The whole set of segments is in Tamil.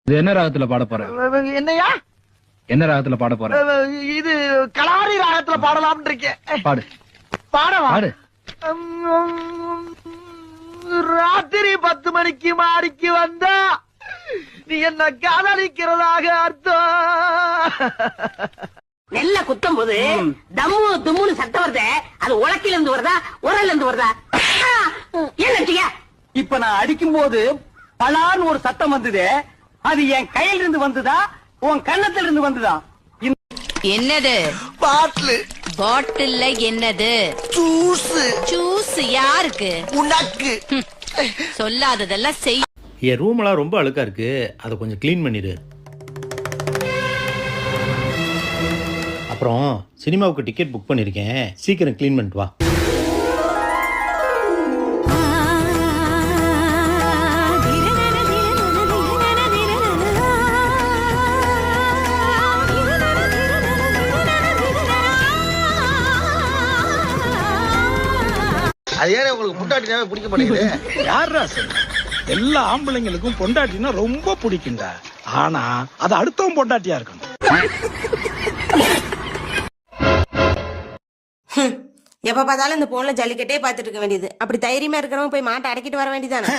இது என்ன ராகத்துல பாட போற? என்னையா? என்ன ராகத்துல பாட போற? இது கலாரி ராகத்துல பாடலாம்னு இருக்கேன். பாடு. பாடவா? பாடு. ராத்திரி 10 மணிக்கு மாடிக்கு வந்தா நீ என்ன காதலிக்கிறதாக அர்த்தம். நெல்ல குத்தும் போது தம்மு தும்முன்னு சத்தம் வருது. அது உலக்கில இருந்து வருதா உரல்ல இருந்து வருதா? என்ன இப்ப நான் அடிக்கும் போது பலான்னு ஒரு சத்தம் வந்தது. அது என் கையில இருந்து வந்ததா உன் கண்ணத்துல இருந்து வந்ததா? என்னது? பாட்டில். பாட்டில்ல என்னது? ஜூஸ். ஜூஸ் யாருக்கு? உனக்கு. சொல்லாததெல்லாம் செய். என் ரூம் எல்லாம் ரொம்ப அழுக்கா இருக்கு, அதை கொஞ்சம் கிளீன் பண்ணிடு. அப்புறம் சினிமாவுக்கு டிக்கெட் புக் பண்ணிருக்கேன், சீக்கிரம் கிளீன் பண்ணிட்டு வா. அது ஏன் உங்களுக்கு பொண்டாட்டினாவே பிடிக்க மாட்டேங்குது? யாரா சொல்லு? எல்லா ஆம்பளைங்களுக்கும் பொண்டாட்டினா ரொம்ப பிடிக்கும்டா. ஆனா அது அடுத்தவன் பொண்டாட்டியா இருக்கணும். எப்ப பார்த்தாலும் இந்த போன்ல ஜல்லிக்கட்டே பாத்துட்டு இருக்க வேண்டியது. அப்படி தைரியமா இருக்கிறவங்க போய் மாட்டை அடக்கிட்டு வர வேண்டியதானே.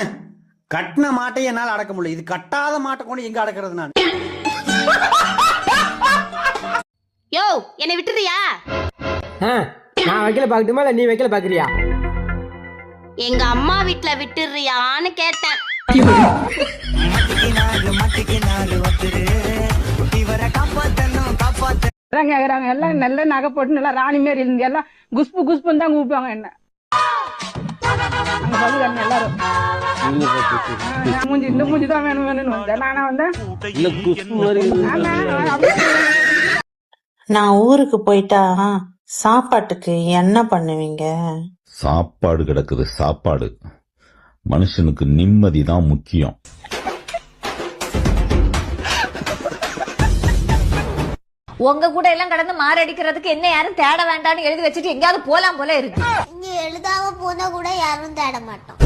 கட்டின மாட்டை என்னால அடக்க முடியல, இது கட்டாத மாட்டை கொண்டு எங்க அடக்கிறது? நான் யோ என்னை விட்டுறியா? நான் வைக்கல பாக்கட்டுமா இல்ல நீ வைக்கல பாக்குறியா? எங்க அம்மா வீட்டுல விட்டுறியான்னு கேட்டேன். எல்லாம் நல்ல நகை போட்டு நல்லா ராணி மாரி இருந்து எல்லாம் குஸ்பு குஸ்புன்னு தான் கூப்பிடுவாங்க என்ன. எல்லாரும் மூஞ்சி இந்த மூஞ்சி தான் வேணும் வேணும்னு வந்தேன். நானா வந்தேன். நான் ஊருக்கு போயிட்டா சாப்பாட்டுக்கு என்ன பண்ணுவீங்க? சாப்பாடு கிடக்குது, சாப்பாடு. மனுஷனுக்கு நிம்மதி தான் முக்கியம். உங்க கூட எல்லாம் கடந்து மாரடிக்கிறதுக்கு என்ன யாரும் தேட வேண்டாம்னு எழுதி வச்சுட்டு எங்கயாவது போலாம் போல இருக்கு. இங்க எழுதாம போனா கூட யாரும் தேட மாட்டோம்.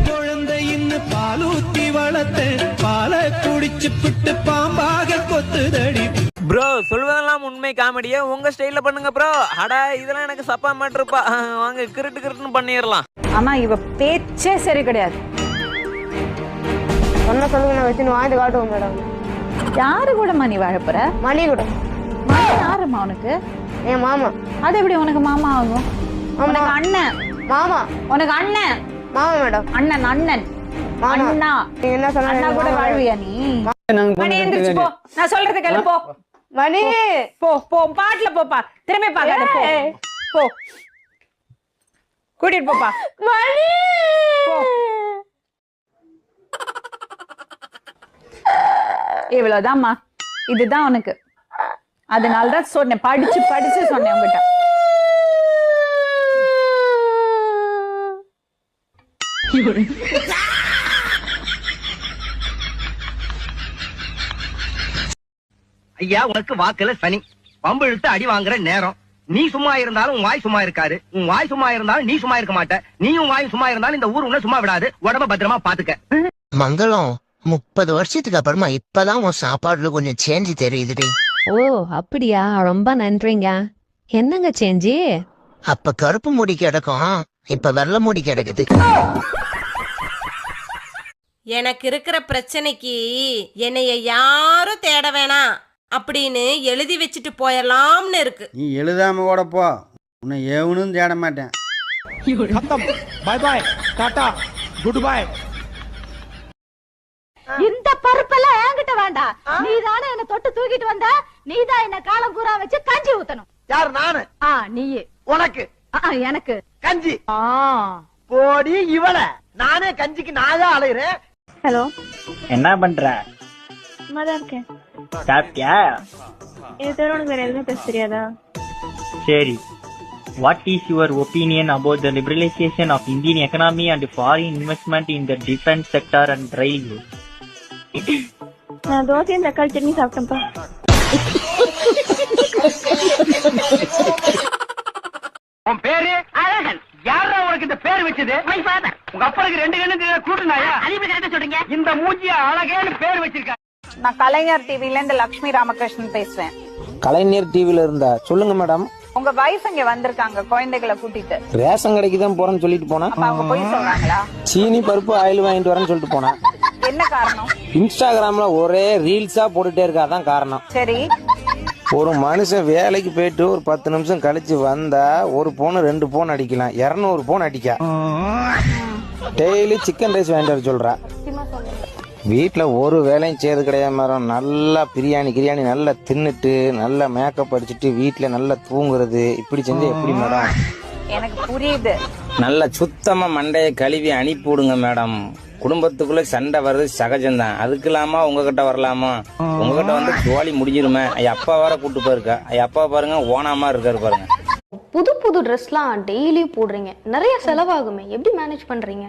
குழந்தைன்னு பாலூத்தி வளர்த்த பால குடிச்சு பிட்டு பாம்பாக கொத்துதடி. ப்ரோ சொல்வதெல்லாம் உண்மை காமெடியா உங்க ஸ்டைல்ல பண்ணுங்க ப்ரோ. அடா இதெல்லாம் எனக்கு சப்பா மாட்டிருப்பா. வாங்க கிருட்டு கிருட்டுன்னு பண்ணிடலாம். ஆனா இவ பேச்சே சரி கிடையாது. சொன்ன சொல்லுங்க நான் வச்சு வாங்கி காட்டுவோம் மேடம். யாரு கூடமா நீ வாழப்போற? மணி கூட. யாருமா உனக்கு? என் மாமா. அது எப்படி உனக்கு மாமா ஆகும்? உனக்கு அண்ணன். மாமா. உனக்கு அண்ணன். மாமா மேடம். அண்ணன் அண்ணன் அண்ணா. நீ என்ன சொன்ன? அண்ணா கூட வாழ்வியா நீ? மணி எந்திரிச்சு போ. நான் சொல்றது கேளு போ. மணி போ போ பாட்டுல போப்பா. திரும்பி பாக்காத போ. போ. கூட்டிட்டு போப்பா. மணி போ. இவ்வளவுதான்மா, இதுதான் உனக்கு. அதனாலதான் சொன்னேன், படிச்சு படிச்சு சொன்னேன் உங்ககிட்ட. ஐயா உனக்கு வாக்குல சனி. பம்பு இழுத்து அடி வாங்குற நேரம். நீ சும்மா இருந்தாலும் உன் வாய் சும்மா இருக்காரு. உன் வாய் சும்மா இருந்தாலும் நீ சும்மா இருக்க மாட்ட. நீயும் வாயும் சும்மா இருந்தாலும் இந்த ஊர் உன்ன சும்மா விடாது. உடம்ப பத்திரமா பாத்துக்க. மங்களம் 30 வருஷத்துக்கு அப்புறமா இப்பதான் உன் சாப்பாடுல கொஞ்சம் சேஞ்ச் தெரியுதுடி. ஓ அப்படியா? ரொம்ப நன்றிங்க. என்னங்க சேஞ்சி? அப்ப கருப்பு முடி கிடக்கும், இப்ப வெள்ளை முடி கிடக்குது. எனக்கு இருக்கிற பிரச்சனைக்கு என்னைய யாரும் தேட வேணாம் அப்படின்னு எழுதி வச்சுட்டு போயலாம்னு இருக்கு. நீ எழுதாம கூட போ, உன்னை எவனும் தேட மாட்டேன். பாய் பாய் டாடா குட் பை. இந்த பருப்பெல்லாம் என்கிட்ட வேண்டாம். நீதானே என்ன தொட்டு தூக்கிட்டு வந்த. நீதான் என்ன காலம் பூரா வச்சு கஞ்சி ஊத்தணும். யார்? நானு. நீயே. உனக்கு? எனக்கு கஞ்சி. போடி இவள. நானே கஞ்சிக்கு நாயா அலையிறேன். ஹலோ, என்ன பண்ற? சும்மாதான் இருக்கேன். சாப்பிட்டியா? இது தவிர உனக்கு வேற எதுவுமே பேச தெரியாதா? சரி. What is your opinion about the liberalization of Indian economy and foreign investment in the defense sector and railway? நான் தோசையும் தக்காளி சட்னி சாப்பிட்டேன்ப்பா. உன் பேரு அழகன். யாரா உனக்கு இந்த பேர் வச்சது? உங்க அப்பனுக்கு 2 கண்ணு கூட்டுனாயா? சொல்றீங்க. இந்த மூஞ்சிய அழகேன்னு பேர் வச்சிருக்க. நான் கலைஞர் டிவில இருந்து லட்சுமி ராமகிருஷ்ணன் பேசுறேன். கலைஞர் டிவில இருந்தா சொல்லுங்க மேடம். உங்க வைஃப் இங்க வந்திருக்காங்க குழந்தைகளை கூட்டிட்டு. ரேஷன் கடைக்கு தான் போறேன்னு சொல்லிட்டு போனா. அவங்க போய் சொல்றாங்களா? சீனி பருப்பு ஆயில் வாங்கிட்டு வரேன்னு சொல்லிட்டு போனா. என்ன காரணம்? இன்ஸ்டாகிராம்ல ஒரே ரீல்ஸா போட்டுட்டே இருக்கா, அதான் காரணம். சரி, ஒரு மனுஷன் வேலைக்கு போயிட்டு ஒரு 10 நிமிஷம் கழிச்சு வந்தா ஒரு போன் 2 போன் அடிக்கலாம், 200 போன் அடிக்க. டெய்லி சிக்கன் ரைஸ் வாங்கிட்டு வர சொல்றா. வீட்டுல ஒரு வேலையும் செய்யறது கிடையாது மேடம். நல்லா பிரியாணி நல்லா தின்னுட்டு நல்லா மேக்கப் அடிச்சுட்டு வீட்டுல நல்லா தூங்குறது, இப்படி செஞ்சா எப்படி மேடம்? எனக்கு புரியுது. நல்லா சுத்தமா மண்டையை கழுவி அனுப்பி விடுங்க மேடம். குடும்பத்துக்குள்ள சண்டை வர்றது சகஜம்தான். அதுக்கு இல்லாம உங்ககிட்ட வரலாமா? உங்ககிட்ட வந்து ஜோலி முடிஞ்சிருமே. அப்பா வேற கூட்டு போயிருக்கா. அப்பா பாருங்க ஓனாமா இருக்காரு பாருங்க. புது புது ட்ரெஸ்லாம் டெய்லி போடுறீங்க, நிறைய செலவாகுமே, எப்படி மேனேஜ் பண்றீங்க?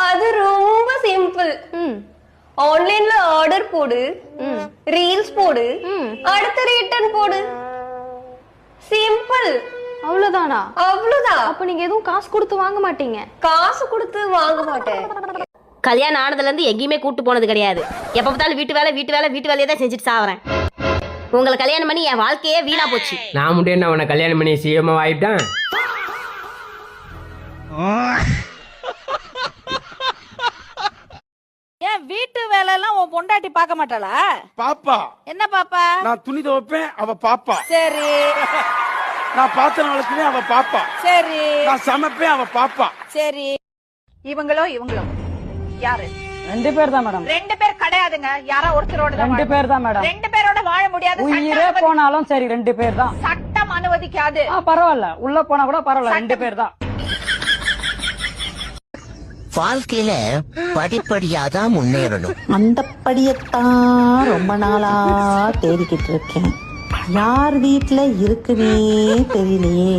அது ரொம்ப சிம்பிள். ஆன்லைன்ல ஆர்டர் போடு, ரீல்ஸ் போடு, அடுத்து ரிட்டர்ன் போடு. சிம்பிள். அவ்வளவுதானா? அவ்வளவுதான். அப்ப நீங்க எதுவும் காசு கொடுத்து வாங்க மாட்டீங்க? காசு கொடுத்து வாங்க மாட்டேன். கல்யாணம் ஆனதுல இருந்து எங்கேயுமே கூட்டு போனது கிடையாது. எப்ப பார்த்தாலும் வீட்டு வேலையே தான் செஞ்சுட்டு சாவறேன். உங்களை கல்யாணம் பண்ணி என் வாழ்க்கையே வீணா போச்சு. நான் மட்டும் என்ன உன்னை கல்யாணம் பண்ணி சீக்கிரமா ஆயிட்டேன். ஏன் வீட்டு வேலை எல்லாம் உன் பொண்டாட்டி பார்க்க மாட்டாளா? பாப்பா. என்ன பாப்பா? நான் துணி துவைப்பேன், அவ பாப்பா. சரி. நான் பாத்திரம் வளர்க்குவேன், அவ பாப்பா. சரி. நான் சமைப்பேன், அவ பாப்பா. சரி. இவங்களோ யாரு? 2 பேர் தான் மேடம். 2 பேர் கிடையாதுங்க. யாரோ ஒருத்தரோட 2 பேர் தான் மேடம். 2 பேரோட வாழ முடியாது. உயிரே போனாலும் சரி 2 பேர் தான். சட்டம் அனுமதிக்காது. பரவாயில்ல, உள்ள போனா கூட பரவாயில்ல, 2 பேர் தான். வாழ்க்கையில படிப்படியாதான் முன்னேறணும். அந்த படியத்தான் ரொம்ப நாளா தேடிக்கிட்டு இருக்கேன். யார் வீட்டுல இருக்குன்னே தெரியலையே.